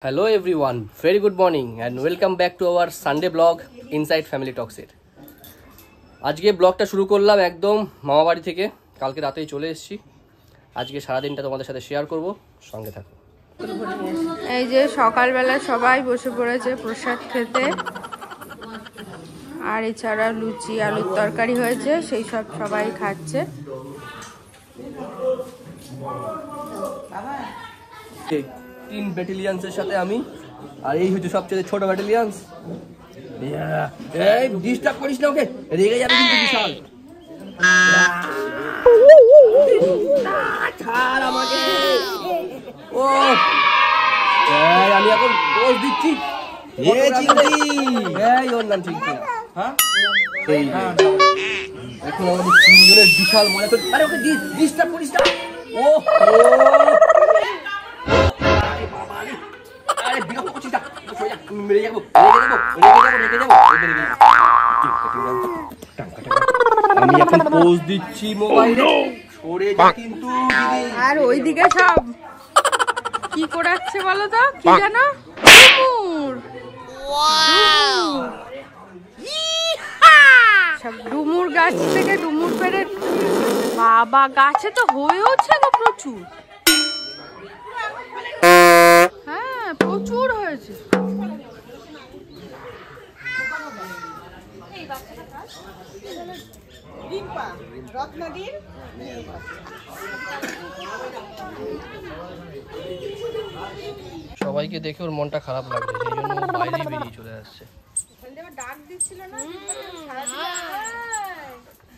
Hello everyone, very good morning and welcome back to our Sunday vlog Inside Family Talks এর। আজকে ব্লগটা শুরু করলাম একদম মামা বাড়ি থেকে, কালকে রাতেই চলে এসেছি। আজকে সারা দিনটা তোমাদের সাথে শেয়ার করব, সঙ্গে থাকো। এই যে সকালবেলা সবাই বসে পড়েছে প্রসাদ খেতে, আর এছাড়া লুচি আলুর তরকারি হয়েছে, সেই সব সবাই খাচ্ছে। তিন ব্যাটালিয়ান্সের সাথে আমি, আর এই হচ্ছে সবচেয়ে ছোট ব্যাটালিয়ান্স। এই ডিস্টার্ব করিস না ওকে, রেগে যাবে কিন্তু বিশাল। ছাড় আমাকে। ও আমি এখন পোজ দিচ্ছি। এই ওর নাম ঠিক না, হ্যাঁ এখন আমাদের তিনজনের বিশাল মজা করছে। আরে ওকে ডিস্টার্ব করিস না। ও আমি এখন পোজ দিচ্ছি মোবাইলে, সরে যা কিন্তু। আর ওইদিকে সব কি করাচ্ছে বলো তো, কি জানো? ডুমুর। সব ডুমুর গাছ থেকে ডুমুর পেড়ে, বাবা গাছে তো হয়েওছে গো প্রচুর। হ্যাঁ প্রচুর হয়েছে। সবাইকে দেখে ওর মনটা খারাপ লাগছে, সেই জন্য বাইরে বেরিয়ে চলে আসছে।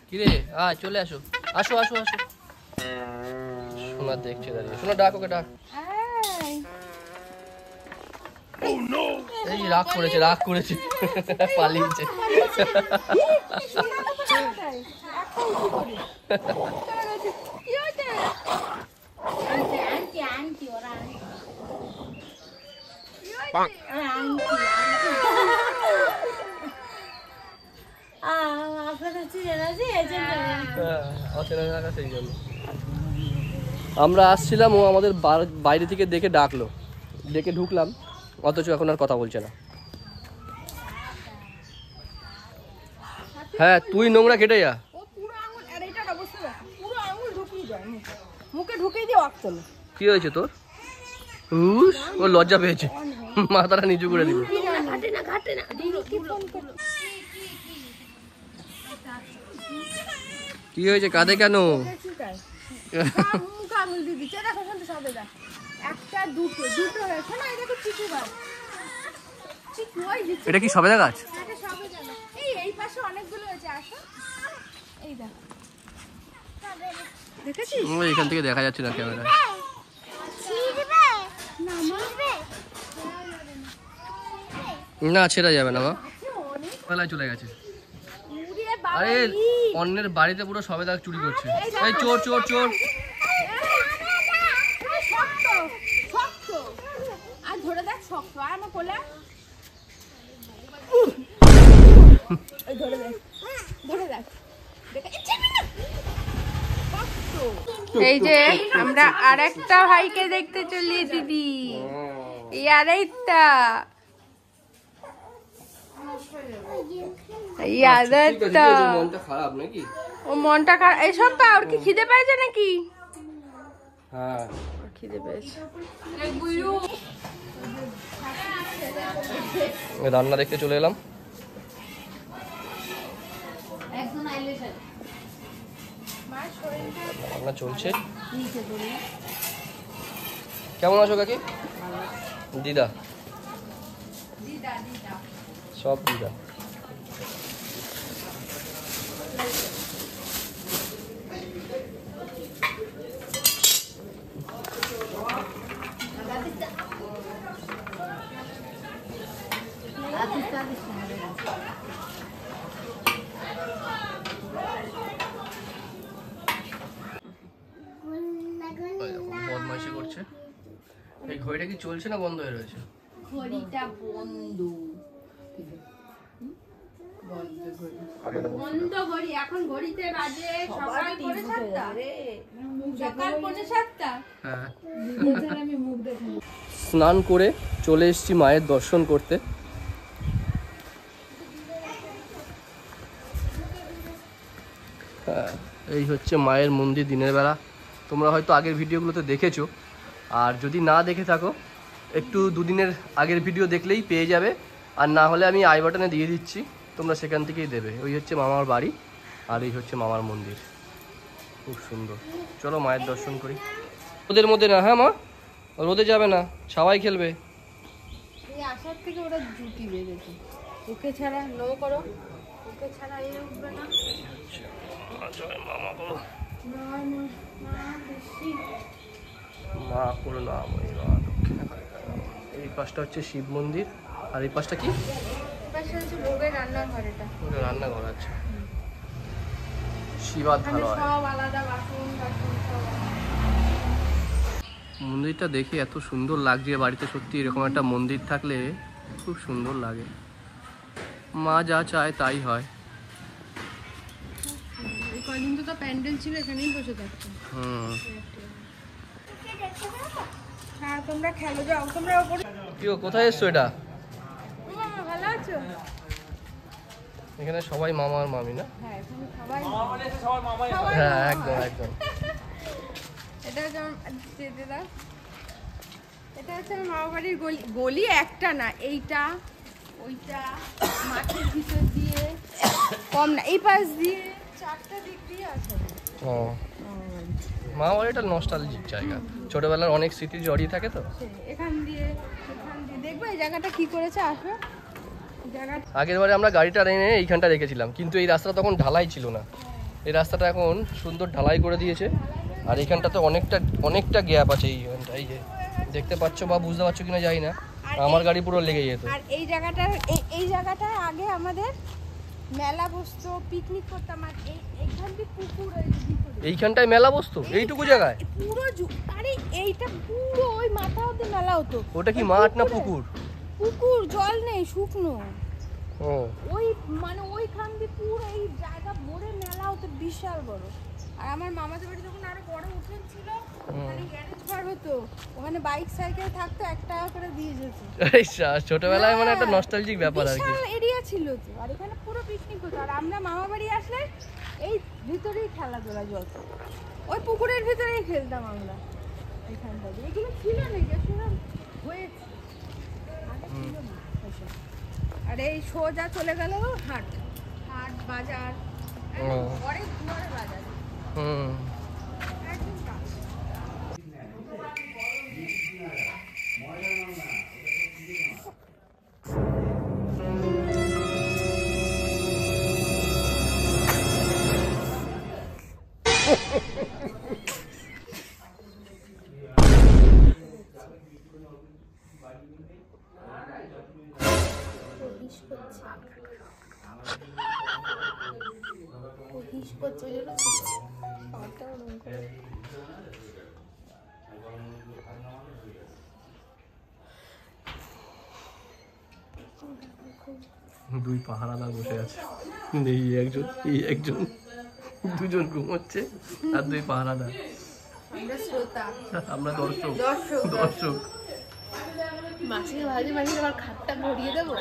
কিরে চলে আসো, আসো আসো আসো। সোনা দেখছে দাঁড়িয়ে, সোনা ডাক ওকে, ডাক। এই রাগ করেছে পালিয়েছে। আমরা আসছিলাম, ও আমাদের বাইরে থেকে দেখে ডাকলো, ডেকে ঢুকলাম, অথচ এখন আর কথা বলছে না। হ্যাঁ তুই নোংরা কেটে যা। কি হয়েছে তোর? ও লজ্জা পেয়েছে, মাথাটা নিচু করে দিল। কি হয়েছে, কাঁদে কেন? এটা কি সবেদা গাছ? এখান থেকে দেখা যাচ্ছে না ক্যামেরা। না ছেড়া যাবে না, মা বেলায় চলে গেছে। আরে অন্যের বাড়িতে পুরো সবেদা চুরি করছে। এই চোর চোর চোর। এই যে আমরা আরেকটা ভাইকে দেখতে চলি দিদি, এই আরেকটা মনটা খারাপ নাকি? ও মনটা খারাপ, এইসব পা ওর কি খিদে পেয়েছে নাকি? হ্যাঁ খিদে পেয়েছে। রান্না দেখতে চলে এলাম। রান্না চলছে। কেমন আছো কাকি? দিদা সব দিদা। বদমাইশি করছে। এই ঘড়িটা কি চলছে না বন্ধ হয়ে রয়েছে? ঘড়িটা বন্ধ, বন্ধ ঘড়ি। এখন ঘড়িতে বাজে সকাল 7:30। সকাল 7:30। হ্যাঁ আমি মুখ দেখে স্নান করে চলে এসেছি মায়ের দর্শন করতে। এই হচ্ছে মায়ের মন্দির দিনের বেলা। তোমরা হয়তো আগের ভিডিওগুলোতে দেখেছো, আর যদি না দেখে থাকো একটু দুদিনের আগের ভিডিও দেখলেই পেয়ে যাবে, আর না হলে আমি আই বাটনে দিয়ে দিচ্ছি, তোমরা সেখান থেকেই দেবে। ওই হচ্ছে মামার বাড়ি আর এই হচ্ছে মামার মন্দির, খুব সুন্দর। চলো মায়ের দর্শন করি। রোদের মধ্যে না, হ্যাঁ মা, রোদে যাবে না, ছাওয়াই খেলবে। এই আসার থেকে ওরা জুটি বেঁধেছে, ওকে ছাড়া নো করো, ওকে ছাড়া এ উঠবে না। মামা করো, না না না, বেশি মা করো না। এই পাশটা হচ্ছে শিব মন্দির, আর এই পাশটা কি? পাশে হচ্ছে ভোগের রান্নাঘর। এটা রান্নাঘর। আচ্ছা, শিবাত ভালো হয়। সব আলাদা, বাসন বাসন সব। মন্দিরটা দেখে এত সুন্দর লাগছে, বাড়িতে সত্যি এরকম একটা মন্দির থাকলে খুব সুন্দর লাগে। মা যা চায় তাই হয়। এই কদিন তো প্যান্ডেল ছিল, এখানেই বসে থাকতো। হ্যাঁ, তোমরা খেলো, যাও তোমরা ওপরে। কি গো, কোথায় এসছো? এটা মামা ভালো আছো? এখানে সবাই মামা আর মামি না? হ্যাঁ, এখানে সবাই হ্যাঁ, একদম একদম। এটা হচ্ছে আমার দিদা, এটা হচ্ছে আমার মামা বাড়ির গলি। গলি একটা না, এইটা ওইটা মাঠের ভিতর দিয়ে কম না, এই পাশ দিয়ে 4টা দিক দিয়ে আছে। ও, মামা বাড়িটা নস্টালজিক জায়গা, ছোটবেলার অনেক স্মৃতি জড়িয়ে থাকে তো। এখান দিয়ে দেখবো এই জায়গাটা কি করেছে, আসো। আগের বারে আমরা গাড়িটা এনে এইখানটা রেখেছিলাম, কিন্তু এই রাস্তাটা তখন ঢালাই ছিল না। এই রাস্তাটা এখন সুন্দর ঢালাই করে দিয়েছে, আর এইখানটাতে অনেকটা গ্যাপ আছে। এইখানটা এই যে দেখতে পাচ্ছ বা বুঝতে পারছো কিনা জানি না, আমার গাড়ি পুরো লেগে যেত। আর এই জায়গাটায় আগে আমাদের মেলা বসতো, পিকনিক করতাম। আর এইখান দিয়ে পুকুর, এইখানটায় মেলা বসতো এইটুকু জায়গায় পুরো। আরে এইটা পুরো ওই মাথা অব্দি মেলা হতো। ওটা কি মাঠ না পুকুর? পুকুর, জল নেই, শুকনো। ও, ওই মানে ওইখান দিয়ে পুরো এই জায়গা ভরে মেলা হতো, বিশাল বড়। আর আমার মামাদের বাড়ি যখন আরো বড় উঠোন ছিল, ওখানে গ্যারেজ ঘর হতো, ওখানে বাইক সাইকেল থাকতো, 1 টাকা করে দিয়ে যেত। ছোটবেলায় মানে একটা নস্টালজিক ব্যাপার আর কি। বিশাল এরিয়া ছিল তো, আর এখানে পুরো পিকনিক হতো। আর আমরা মামা বাড়ি আসলে এই ভিতরেই খেলাধুলা চলতো, ওই পুকুরের ভিতরেই খেলতাম আমরা। এখানটা এগুলো ছিল নাকি আসলে হয়েছে আগে, ছিল না এসব। আর এই সোজা চলে গেল হাট বাজার, অনেক দুয়ারে বাজার। একদম কাছে। দুই পাহারাদার বসে আছে, এই একজন দুজন ঘুমোচ্ছে, আর দুই পাহারাদার। আমরা দর্শক। মাসিকে ভাজি মাসিকে আবার খাটটা ভরিয়ে দেবো।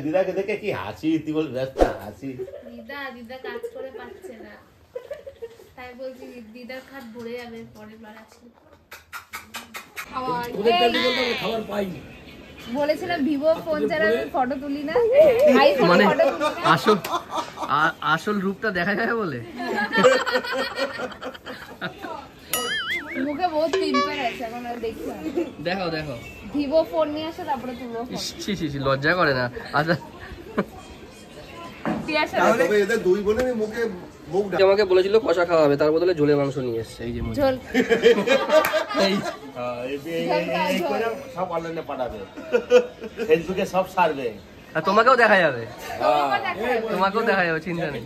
দিদাকে দেখে কি হাসি, তুই বল ব্যস্ত হাসি। দিদা কাজ করে পাচ্ছে না, তাই বলছি দিদার খাট ভরে যাবে পরের বার আসলে। বলেছিলাম ভিভো ফোন ছাড়া আমি ফটো তুলি না, মানে আসল রূপটা দেখা যায় বলে। মুখে বহুত পিম্পল আছে, এখন আর দেখি না। দেখো ভিভো ফোন নিয়ে আসো, তারপরে তুলবো। ছি লজ্জা করে না। আচ্ছা, আমাকে বলেছিল কষা খাওয়া হবে, তার বদলে ঝোলের মাংস নিয়ে এসছে। এই যে ঝোল, সব অনলাইনে পাঠাবে, ফেসবুকে সব ছাড়বে, আর তোমাকেও দেখা যাবে, চিন্তা নেই।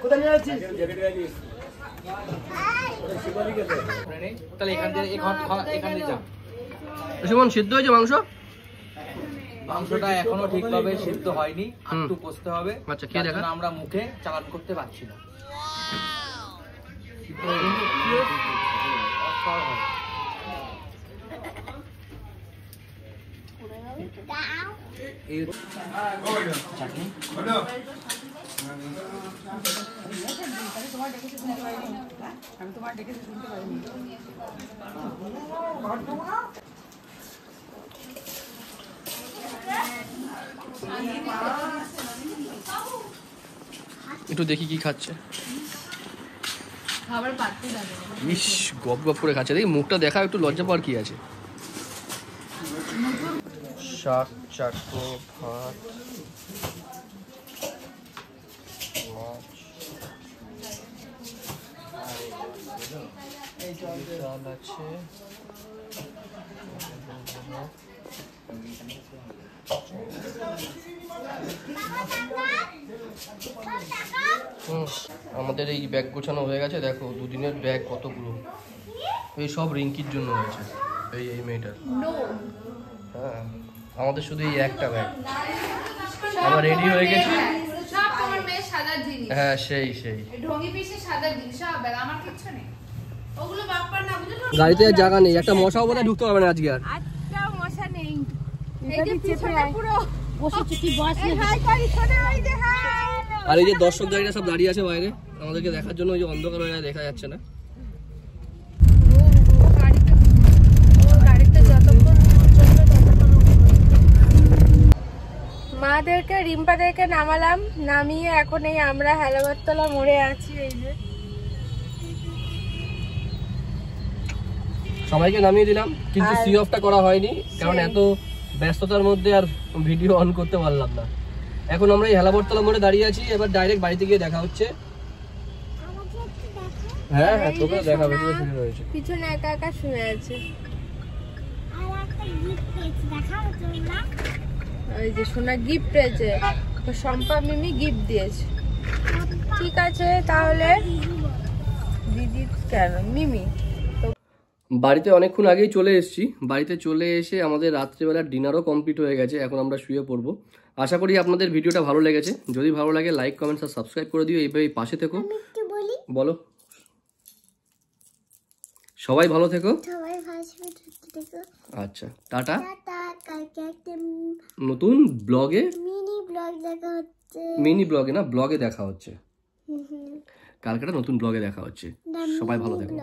কোথায় নিয়ে যাচ্ছিস? তাহলে এখান থেকে যা। সুমন, সিদ্ধ হয়েছে মাংস? মাংসটা এখনো ঠিকভাবে সিদ্ধ হয়নি, একটু কষতে হবে। আচ্ছা, খেয়ে দেখা। আমরা মুখে চালান করতে পারছি না। চাটনি একটু দেখি কি খাচ্ছে। খাবার পাততে যাবে ইস, গপ গপ করে খাচ্ছে। দেখি মুখটা দেখা, একটু লজ্জা পাওয়ার কি আছে। শাক, চাটনি, ভাত, মাছ, ডাল আছে, আমাদের এই ব্যাগ গোছানো হয়ে গেছে। দেখো, দুদিনের ব্যাগ কতগুলো। এই সব রিঙ্কির জন্য হয়েছে, এই মেয়েটার। হ্যাঁ, আমাদের শুধু এই একটা ব্যাগ। আমরা রেডি হয়ে গেছি। সব তোমার মেয়ে সাদা জিনিস। হ্যাঁ, সেই ঢঙ্গি পিসে সাদা জিনিস সব ব্যাগ, আমার কিচ্ছু নেই। ওগুলো বাপ্পার না, বুঝলো? গাড়িতে আর জায়গা নেই। একটা মশাও বোধহয় ঢুকতে পারবে না আজকে আর। একটা মশা নেই। এই যে পিছনে পুরো বসে চুটি বস। এই হাই করি শোনে, ওই যে হাই। আর এই যে দর্শক গাড়িটা সব দাঁড়িয়ে আছে বাইরে আমাদেরকে দেখার জন্য। ওই যে অন্ধকার হয়ে দেখা যাচ্ছে না। মাদেরকে, রিম্পাদেরকে নামালাম, নামিয়ে এখন এই আমরা হেলাবারতলা মোড়ে আছি। এই যে সবাইকে নামিয়ে দিলাম, কিন্তু সি অফটা করা হয়নি, কারণ এত ব্যস্ততার মধ্যে আর ভিডিও অন করতে পারলাম না। এখন আমরা এই হেলাবরতলা মোড়ে দাঁড়িয়ে আছি। এবার ডাইরেক্ট বাড়িতে গিয়ে দেখা হচ্ছে। হ্যাঁ, তোকে দেখাবে, শুরু হয়েছে। পিছনে একা একা শুয়ে আছে। ওই যে সোনা গিফট পেয়েছে, শম্পা মিমি গিফট দিয়েছে। ঠিক আছে তাহলে, দিদি কেন মিমি। বাড়িতে অনেকক্ষণ আগেই চলে এসেছি। বাড়িতে চলে এসে আমাদের রাত্রিবেলার ডিনারও কমপ্লিট হয়ে গেছে। এখন আমরা শুয়ে পড়বো। আশা করি আপনাদের ভিডিওটা ভালো লেগেছে। যদি ভালো লাগে লাইক, কমেন্টস আর সাবস্ক্রাইব করে দিও। এইভাবে পাশে থেকো। বলো, সবাই ভালো থেকো। আচ্ছা, টাটা। নতুন ব্লগে, মিনি ব্লগে না, ব্লগে দেখা হচ্ছে। কালকে নতুন ব্লগে দেখা হচ্ছে। সবাই ভালো থেকো।